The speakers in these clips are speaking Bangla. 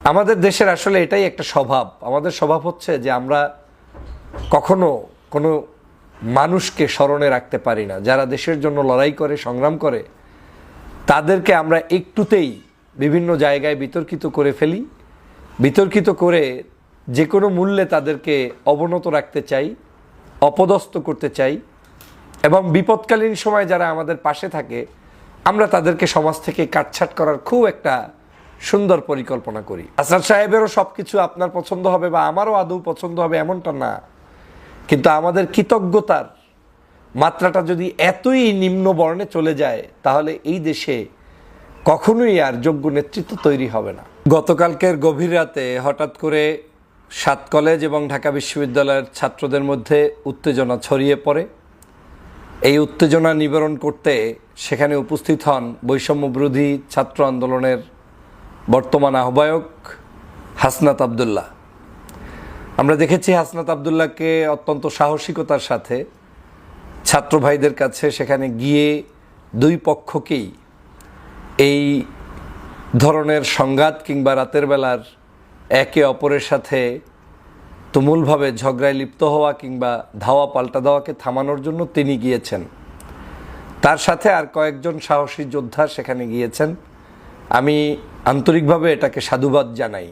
আমাদের দেশের আসলে এটাই একটা স্বভাব। আমাদের স্বভাব হচ্ছে যে আমরা কখনো কোনো মানুষকে স্মরণে রাখতে পারি না। যারা দেশের জন্য লড়াই করে, সংগ্রাম করে, তাদেরকে আমরা একটুতেই বিভিন্ন জায়গায় বিতর্কিত করে ফেলি। বিতর্কিত করে যে কোনো মূল্যে তাদেরকে অবনত রাখতে চাই, অপদস্থ করতে চাই, এবং বিপদকালীন সময় যারা আমাদের পাশে থাকে আমরা তাদেরকে সমাজ থেকে কাটছাঁট করার খুব একটা সুন্দর পরিকল্পনা করি। আসাদ সাহেবেরও সব কিছু আপনার পছন্দ হবে বা আমারও আদৌ পছন্দ হবে এমনটা না, কিন্তু আমাদের কৃতজ্ঞতার মাত্রাটা যদি এতই নিম্ন বর্ণে চলে যায় তাহলে এই দেশে কখনোই আর যোগ্য নেতৃত্ব তৈরি হবে না। গতকালকের গভীর রাতে হঠাৎ করে 7 কলেজ এবং ঢাকা বিশ্ববিদ্যালয়ের ছাত্রদের মধ্যে উত্তেজনা ছড়িয়ে পড়ে। এই উত্তেজনা নিবারণ করতে সেখানে উপস্থিত হন বৈষম্যবিরোধী ছাত্র আন্দোলনের বর্তমান আহ্বায়ক হাসনাত আবদুল্লাহ। আমরা দেখেছি হাসনাত আবদুল্লাহকে অত্যন্ত সাহসিকতার সাথে ছাত্র ভাইদের কাছে সেখানে গিয়ে দুই পক্ষকেই এই ধরনের সংঘাত কিংবা রাতের বেলার একে অপরের সাথে তুমুলভাবে ঝগড়ায় লিপ্ত হওয়া কিংবা ধাওয়া পাল্টা দেওয়াকে থামানোর জন্য তিনি গিয়েছেন। তার সাথে আর কয়েকজন সাহসী যোদ্ধা সেখানে গিয়েছেন। আমি আন্তরিকভাবে এটাকে সাধুবাদ জানাই।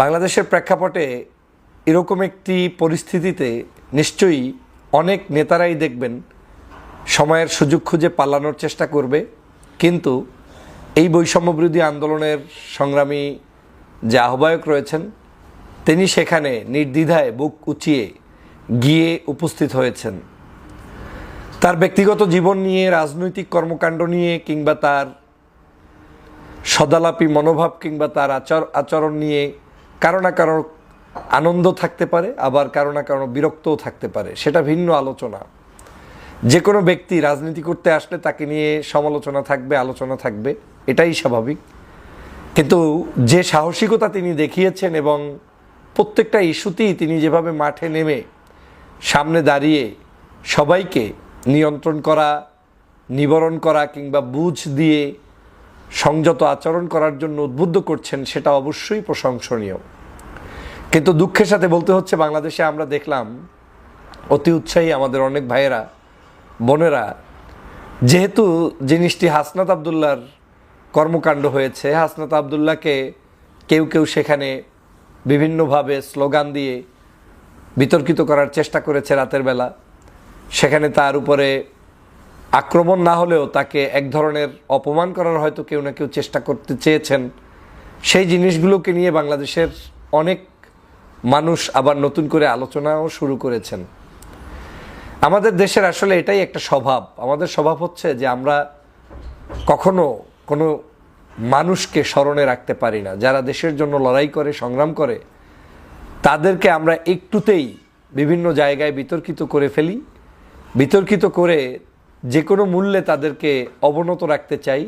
বাংলাদেশের প্রেক্ষাপটে এরকম একটি পরিস্থিতিতে নিশ্চয়ই অনেক নেতারাই দেখবেন সময়ের সুযোগ খুঁজে পালানোর চেষ্টা করবে, কিন্তু এই বৈষম্যবিরোধী আন্দোলনের সংগ্রামী যে আহ্বায়ক রয়েছেন তিনি সেখানে নির্দ্বিধায় বুক উঁচিয়ে গিয়ে উপস্থিত হয়েছেন। তার ব্যক্তিগত জীবন নিয়ে, রাজনৈতিক কর্মকাণ্ড নিয়ে কিংবা তার সদালাপী মনোভাব কিংবা তার আচরণ নিয়ে কারো না কারো আনন্দ থাকতে পারে, আবার কারো না কারো বিরক্তও থাকতে পারে, সেটা ভিন্ন আলোচনা। যে কোনো ব্যক্তি রাজনীতি করতে আসলে তাকে নিয়ে সমালোচনা থাকবে, আলোচনা থাকবে, এটাই স্বাভাবিক। কিন্তু যে সাহসিকতা তিনি দেখিয়েছেন এবং প্রত্যেকটা ইস্যুতেই তিনি যেভাবে মাঠে নেমে সামনে দাঁড়িয়ে সবাইকে নিয়ন্ত্রণ করা, নিবারণ করা কিংবা বুঝ দিয়ে সংযত আচরণ করার জন্য উদ্বুদ্ধ করছেন, সেটা অবশ্যই প্রশংসনীয়। কিন্তু দুঃখের সাথে বলতে হচ্ছে বাংলাদেশে আমরা দেখলাম অতি উৎসাহী আমাদের অনেক ভাইয়েরা, বোনেরা, যেহেতু জিনিসটি হাসনাত আবদুল্লাহর কর্মকাণ্ড হয়েছে, হাসনাত আবদুল্লাহকে কেউ কেউ সেখানে বিভিন্নভাবে স্লোগান দিয়ে বিতর্কিত করার চেষ্টা করেছে রাতের বেলা। সেখানে তার উপরে আক্রমণ না হলেও তাকে এক ধরনের অপমান করার হয়তো কেউ না কেউ চেষ্টা করতে চেয়েছেন। সেই জিনিসগুলোকে নিয়ে বাংলাদেশের অনেক মানুষ আবার নতুন করে আলোচনাও শুরু করেছেন। আমাদের দেশের আসলে এটাই একটা স্বভাব। আমাদের স্বভাব হচ্ছে যে আমরা কখনো কোনো মানুষকে স্মরণে রাখতে পারি না। যারা দেশের জন্য লড়াই করে, সংগ্রাম করে, তাদেরকে আমরা একটুতেই বিভিন্ন জায়গায় বিতর্কিত করে ফেলি। বিতর্কিত করে যে কোনো মূল্যে তাদেরকে অবনত রাখতে চাই,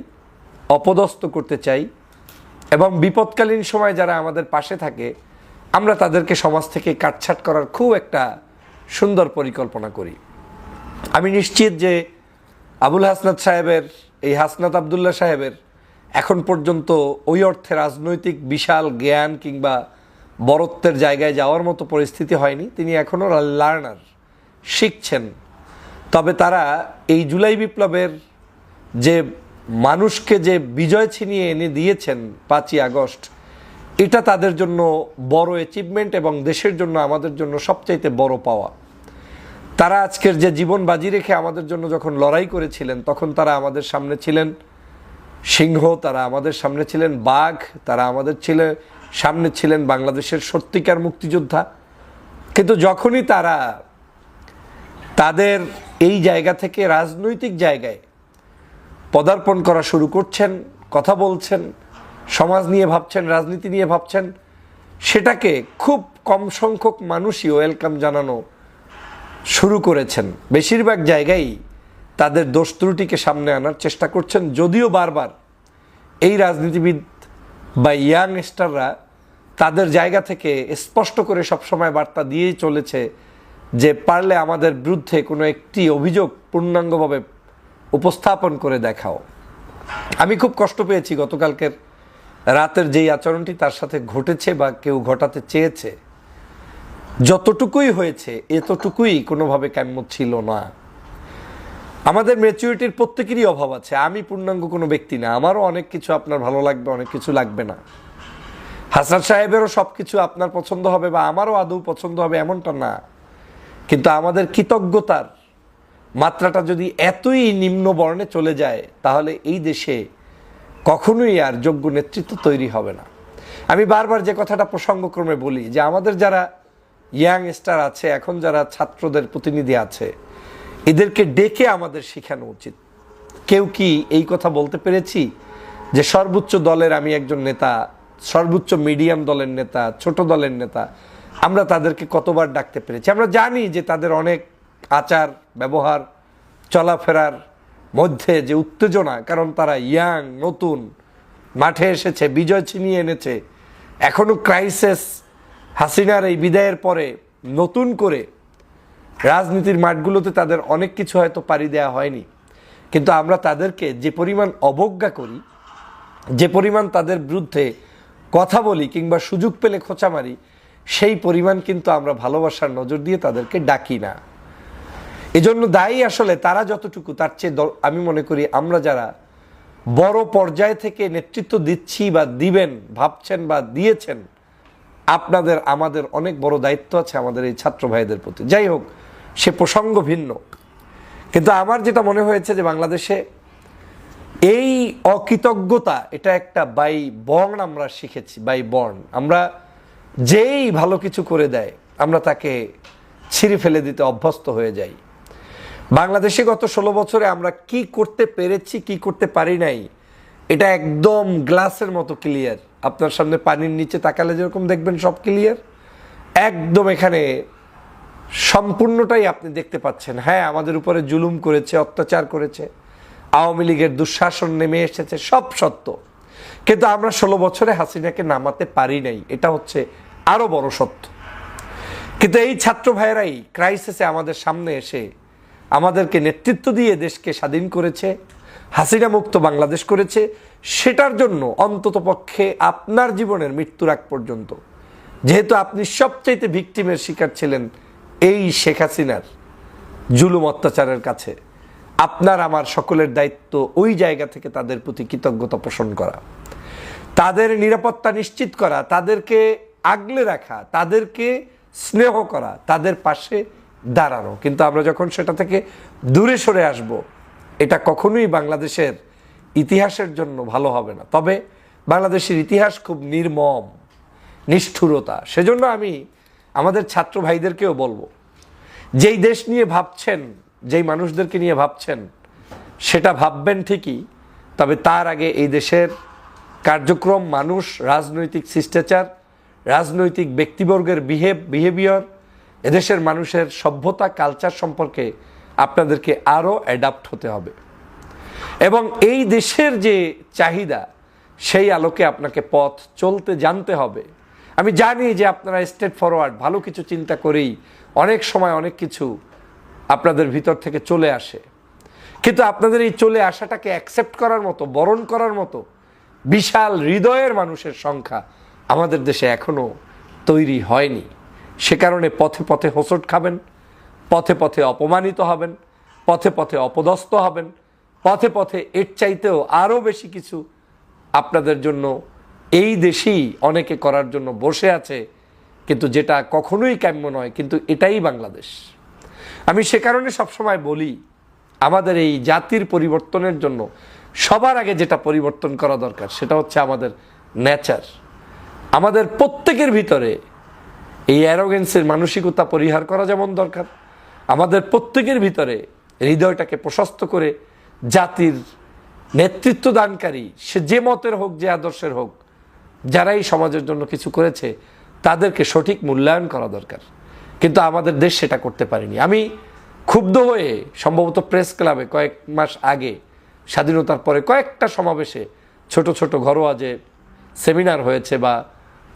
অপদস্থ করতে চাই, এবং বিপদকালীন সময় যারা আমাদের পাশে থাকে আমরা তাদেরকে সমাজ থেকে কাটছাঁট করার খুব একটা সুন্দর পরিকল্পনা করি। আমি নিশ্চিত যে আবুল হাসনাত সাহেবের, এই হাসনাত আবদুল্লাহ সাহেবের এখন পর্যন্ত ওই অর্থে রাজনৈতিক বিশাল জ্ঞান কিংবা বড়ত্বের জায়গায় যাওয়ার মতো পরিস্থিতি হয়নি। তিনি এখনও লার্নার, শিখছেন। তবে তারা এই জুলাই বিপ্লবের যে মানুষকে যে বিজয় ছিনিয়ে এনে দিয়েছেন 5ই আগস্ট, এটা তাদের জন্য বড় অ্যাচিভমেন্ট এবং দেশের জন্য, আমাদের জন্য সবচাইতে বড় পাওয়া। তারা আজকের যে জীবন বাজি রেখে আমাদের জন্য যখন লড়াই করেছিলেন তখন তারা আমাদের সামনে ছিলেন সিংহ, তারা আমাদের সামনে ছিলেন বাঘ, তারা আমাদের সামনে ছিলেন বাংলাদেশের সত্যিকার মুক্তিযোদ্ধা। কিন্তু যখনই তারা তাদের এই জায়গা থেকে রাজনৈতিক জায়গায় পদার্পণ করা শুরু করছেন, কথা বলছেন, সমাজ নিয়ে ভাবছেন, রাজনীতি নিয়ে ভাবছেন, সেটাকে খুব কম সংখ্যক মানুষই ওয়েলকাম জানানো শুরু করেছেন। বেশিরভাগ জায়গায় তাদের দোষ ত্রুটিকে সামনে আনার চেষ্টা করছেন, যদিও বারবার এই রাজনীতিবিদ বা ইয়াংস্টাররা তাদের জায়গা থেকে স্পষ্ট করে সবসময় বার্তা দিয়েই চলেছে যে পারলে আমাদের বিরুদ্ধে কোনো একটি অভিযোগ পূর্ণাঙ্গভাবে উপস্থাপন করে দেখাও। আমি খুব কষ্ট পেয়েছি গতকালকের রাতের যেই আচরণটি তার সাথে ঘটেছে বা কেউ ঘটাতে চেয়েছে, যতটুকুই হয়েছে এতটুকুই কোনোভাবে কাম্য ছিল না। আমাদের ম্যাচুরিটির প্রত্যেকেরই অভাব আছে। আমি পূর্ণাঙ্গ কোনো ব্যক্তি না, আমারও অনেক কিছু আপনার ভালো লাগবে, অনেক কিছু লাগবে না। হাসান সাহেবেরও সব কিছু আপনার পছন্দ হবে বা আমারও আদৌ পছন্দ হবে এমনটা না। কিন্তু আমাদের কৃতজ্ঞতার মাত্রাটা যদি এতই নিম্ন বর্ণে চলে যায়, তাহলে এই দেশে কখনোই আর যোগ্য নেতৃত্ব তৈরি হবে না। আমি বারবার যে কথাটা প্রসঙ্গক্রমে বলি যে আমাদের যারা ইয়াং স্টার আছে, এখন যারা ছাত্রদের প্রতিনিধি আছে, এদেরকে ডেকে আমাদের শেখানো উচিত। কেউ কি এই কথা বলতে পেরেছি যে সর্বোচ্চ দলের আমি একজন নেতা, সর্বোচ্চ মিডিয়াম দলের নেতা, ছোট দলের নেতা, আমরা তাদেরকে কতবার ডাকতে পেরেছি? আমরা জানি যে তাদের অনেক আচার ব্যবহার, চলাফেরার মধ্যে যে উত্তেজনা, কারণ তারা ইয়াং, নতুন, মাঠে এসেছে, বিজয় ছিনিয়ে এনেছে, এখনও ক্রাইসিস, হাসিনার এই বিদায়ের পরে নতুন করে রাজনীতির মাঠগুলোতে তাদের অনেক কিছু হয়তো পাড়ি দেওয়া হয়নি। কিন্তু আমরা তাদেরকে যে পরিমাণ অবজ্ঞা করি, যে পরিমাণ তাদের বিরুদ্ধে কথা বলি কিংবা সুযোগ পেলে খোঁচা মারি, সেই পরিমাণ কিন্তু আমরা ভালোবাসার নজর দিয়ে তাদেরকে ডাকি না। এজন্য দায়ী আসলে তারা যতটুকু, তার চেয়ে আমি মনে করি আমরা যারা বড় পর্যায় থেকে নেতৃত্ব দিচ্ছি বা দিবেন ভাবছেন বা দিয়েছেন, আপনাদের আমাদের অনেক বড় দায়িত্ব আছে আমাদের এই ছাত্র ভাইদের প্রতি। যাই হোক, সে প্রসঙ্গ ভিন্ন। কিন্তু আমার যেটা মনে হয়েছে যে বাংলাদেশে এই অকৃতজ্ঞতা, এটা একটা বাই বর্ন আমরা শিখেছি, বাই বর্ন। আমরা যেই ভালো কিছু করে দেয় আমরা তাকে ছিঁড়ে ফেলে দিতে অভ্যস্ত হয়ে যাই। বাংলাদেশে গত 16 বছরে আমরা কি করতে পেরেছি, কি করতে পারি নাই, এটা একদম গ্লাসের মতো ক্লিয়ার। আপনার সামনে পানির নিচে তাকালে যেরকম দেখবেন সব ক্লিয়ার, একদম এখানে সম্পূর্ণটাই আপনি দেখতে পাচ্ছেন। হ্যাঁ, আমাদের উপরে জুলুম করেছে, অত্যাচার করেছে, আওয়ামী লীগের দুঃশাসন নেমে এসেছে, সব সত্য। কিন্তু আমরা 16 বছরে হাসিনাকে নামাতে পারি নাই, এটা হচ্ছে আরো বড় সত্য। কিন্তু এই ছাত্র ভাইয়েরাই ক্রাইসিসে আমাদের সামনে এসে আমাদেরকে নেতৃত্ব দিয়ে দেশকে স্বাধীন করেছে, হাসিনা মুক্ত বাংলাদেশ করেছে। সেটার জন্য অন্ততপক্ষে আপনার জীবনের মৃত্যুর আগ পর্যন্ত, যেহেতু আপনি সবচাইতে ভিকটিমের শিকার ছিলেন এই শেখ হাসিনার জুলুম অত্যাচারের কাছে, আপনার আমার সকলের দায়িত্ব ওই জায়গা থেকে তাদের প্রতি কৃতজ্ঞতা পোষণ করা, তাদের নিরাপত্তা নিশ্চিত করা, তাদেরকে আগলে রাখা, তাদেরকে স্নেহ করা, তাদের পাশে দাঁড়ানো। কিন্তু আমরা যখন সেটা থেকে দূরে সরে আসব, এটা কখনোই বাংলাদেশের ইতিহাসের জন্য ভালো হবে না। তবে বাংলাদেশের ইতিহাস খুব নির্মম, নিষ্ঠুরতা। সেজন্য আমি আমাদের ছাত্র ভাইদেরকেও বলবো, যেই দেশ নিয়ে ভাবছেন, যেই মানুষদেরকে নিয়ে ভাবছেন, সেটা ভাববেন ঠিকই, তবে তার আগে এই দেশের কার্যক্রম, মানুষ, রাজনৈতিক শিষ্টাচার, রাজনৈতিক ব্যক্তিবর্গের বিহেভিয়ার, এদেশের মানুষের সভ্যতা, কালচার সম্পর্কে আপনাদেরকে আরও অ্যাডাপ্ট হতে হবে। এবং এই দেশের যে চাহিদা, সেই আলোকে আপনাকে পথ চলতে জানতে হবে। আমি জানি যে আপনারা স্ট্রেট ফরওয়ার্ড, ভালো কিছু চিন্তা করেই অনেক সময় অনেক কিছু আপনাদের ভিতর থেকে চলে আসে। কিন্তু আপনাদের এই চলে আসাটাকে অ্যাকসেপ্ট করার মতো, বরণ করার মতো বিশাল হৃদয়ের মানুষের সংখ্যা আমাদের দেশে এখনও তৈরি হয়নি। সে কারণে পথে পথে হোঁচট খাবেন, পথে পথে অপমানিত হবেন, পথে পথে অপদস্থ হবেন, পথে পথে এর চাইতেও আরও বেশি কিছু আপনাদের জন্য এই দেশেই অনেকে করার জন্য বসে আছে, কিন্তু যেটা কখনোই কাম্য নয়। কিন্তু এটাই বাংলাদেশ। আমি সে কারণে সবসময় বলি, আমাদের এই জাতির পরিবর্তনের জন্য সবার আগে যেটা পরিবর্তন করা দরকার, সেটা হচ্ছে আমাদের নেচার। আমাদের প্রত্যেকের ভিতরে এই অ্যারোগেন্সের মানসিকতা পরিহার করা যেমন দরকার, আমাদের প্রত্যেকের ভিতরে হৃদয়টাকে প্রশস্ত করে জাতির নেতৃত্ব দানকারী, সে যে মতের হোক, যে আদর্শের হোক, যারাই সমাজের জন্য কিছু করেছে, তাদেরকে সঠিক মূল্যায়ন করা দরকার। কিন্তু আমাদের দেশ সেটা করতে পারেনি। আমি ক্ষুব্ধ হয়ে সম্ভবত প্রেস ক্লাবে কয়েক মাস আগে, স্বাধীনতার পরে কয়েকটা সমাবেশে, ছোট ছোট ঘরোয়া যে সেমিনার হয়েছে বা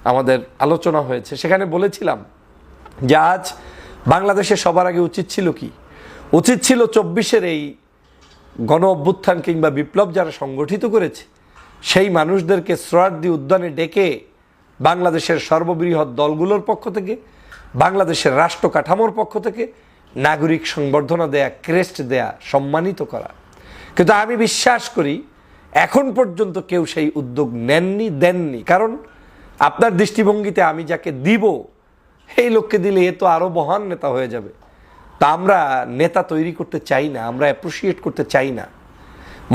আমাদের আলোচনা হয়েছে, সেখানে বলেছিলাম যে আজ বাংলাদেশে সবার আগে উচিত ছিল কি? উচিত ছিল 24-এর এই গণ অভ্যুত্থান কিংবা বিপ্লব যারা সংগঠিত করেছে, সেই মানুষদেরকে সোহরাওয়ার্দী উদ্যানে ডেকে বাংলাদেশের সর্ববৃহৎ দলগুলোর পক্ষ থেকে, বাংলাদেশের রাষ্ট্র কাঠামোর পক্ষ থেকে নাগরিক সংবর্ধনা দেয়া, ক্রেস্ট দেয়া, সম্মানিত করা। কিন্তু আমি বিশ্বাস করি এখন পর্যন্ত কেউ সেই উদ্যোগ দেননি। কারণ আপনার দৃষ্টিভঙ্গিতে আমি যাকে দিব এই লোককে দিলে এ তো আরও মহান নেতা হয়ে যাবে। তা আমরা নেতা তৈরি করতে চাই না, আমরা অ্যাপ্রিসিয়েট করতে চাই না।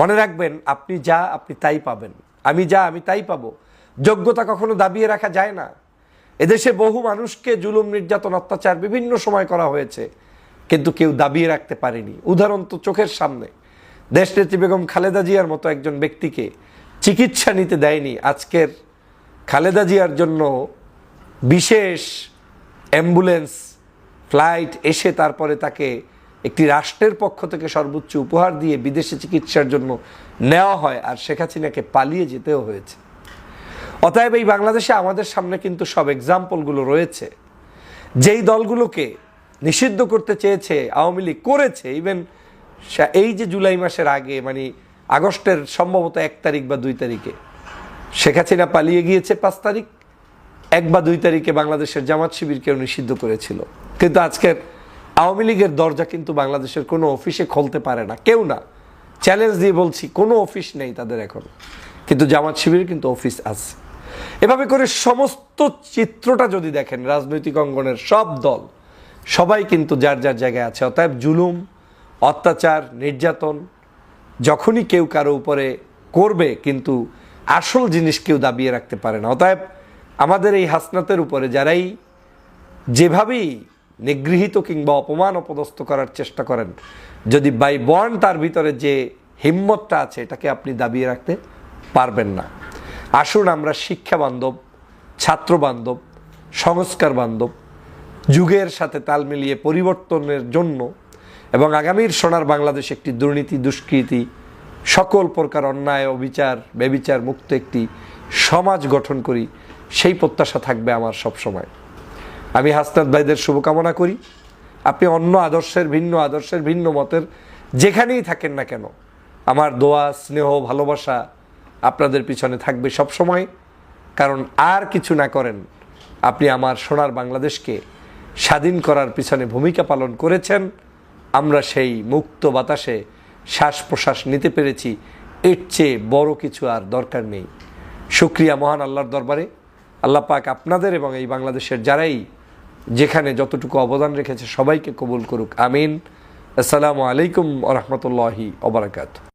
মনে রাখবেন, আপনি যা আপনি তাই পাবেন, আমি যা আমি তাই পাবো। যোগ্যতা কখনো দাবিয়ে রাখা যায় না। এদেশে বহু মানুষকে জুলুম, নির্যাতন, অত্যাচার বিভিন্ন সময় করা হয়েছে, কিন্তু কেউ দাবিয়ে রাখতে পারেনি। উদাহরণ তো চোখের সামনে, দেশনেত্রী বেগম খালেদা জিয়ার মতো একজন ব্যক্তিকে চিকিৎসা নিতে দেয়নি। আজকের খালেদা জিয়ার জন্য বিশেষ অ্যাম্বুলেন্স, ফ্লাইট এসে তারপরে তাকে একটি রাষ্ট্রের পক্ষ থেকে সর্বোচ্চ উপহার দিয়ে বিদেশে চিকিৎসার জন্য নেওয়া হয়, আর শেখ হাসিনাকে পালিয়ে যেতেও হয়েছে। অতএব এই বাংলাদেশে আমাদের সামনে কিন্তু সব এক্সাম্পলগুলো রয়েছে। যেই দলগুলোকে নিষিদ্ধ করতে চেয়েছে আওয়ামী লীগ করেছে। ইভেন এই যে জুলাই মাসের আগে, মানে আগস্টের সম্ভবত 1 তারিখ বা 2 তারিখে শেখ হাসিনা পালিয়ে গিয়েছে, 5 তারিখ, 1 বা 2 তারিখে বাংলাদেশের জামাত শিবিরকেও নিষিদ্ধ করেছিল। কিন্তু আজকের আওয়ামী লীগের দরজা কিন্তু বাংলাদেশের কোনো অফিসে খুলতে পারে না, কেউ না। চ্যালেঞ্জ দিয়ে বলছি, কোনো অফিস নেই তাদের এখন, কিন্তু জামাত শিবির কিন্তু অফিস আছে। এভাবে করে সমস্ত চিত্রটা যদি দেখেন, রাজনৈতিক অঙ্গনের সব দল সবাই কিন্তু যার যার জায়গায় আছে। অতএব জুলুম, অত্যাচার, নির্যাতন যখনই কেউ কারো উপরে করবে, কিন্তু আসল জিনিস কেউ দাবিয়ে রাখতে পারে না। অতএব আমাদের এই হাসনাতের উপরে যারাই যেভাবেই নিগৃহীত কিংবা অপমান অপদস্থ করার চেষ্টা করেন, যদি বাই বর্ন তার ভিতরে যে হিম্মতটা আছে, এটাকে আপনি দাবিয়ে রাখতে পারবেন না। আসুন আমরা শিক্ষা বান্ধব, ছাত্র বান্ধব, সংস্কার বান্ধব, যুগের সাথে তাল মিলিয়ে পরিবর্তনের জন্য এবং আগামীর সোনার বাংলাদেশ একটি দুর্নীতি, দুষ্কৃতি, সকল প্রকার অন্যায়, অবিচার, বেবিচার মুক্ত একটি সমাজ গঠন করি, সেই প্রত্যাশা থাকবে আমার সব সময়। আমি হাসনাত ভাইদের শুভকামনা করি। আপনি অন্য আদর্শের, ভিন্ন মতের যেখানেই থাকেন না কেন, আমার দোয়া, স্নেহ, ভালোবাসা আপনাদের পিছনে থাকবে সব সময়। কারণ আর কিছু না করেন, আপনি আমার সোনার বাংলাদেশকে স্বাধীন করার পিছনে ভূমিকা পালন করেছেন। আমরা সেই মুক্ত বাতাসে শ্বাস প্রশ্বাস নিতে পেরেছি, এর চেয়ে বড় কিছু আর দরকার নেই। শুকরিয়া মহান আল্লাহর দরবারে। আল্লাহ পাক আপনাদের এবং এই বাংলাদেশের যারাই যেখানে যতটুকু অবদান রেখেছে সবাইকে কবুল করুক, আমিন। আসসালামু আলাইকুম ওয়া রাহমাতুল্লাহি ওয়া বারাকাতুহু।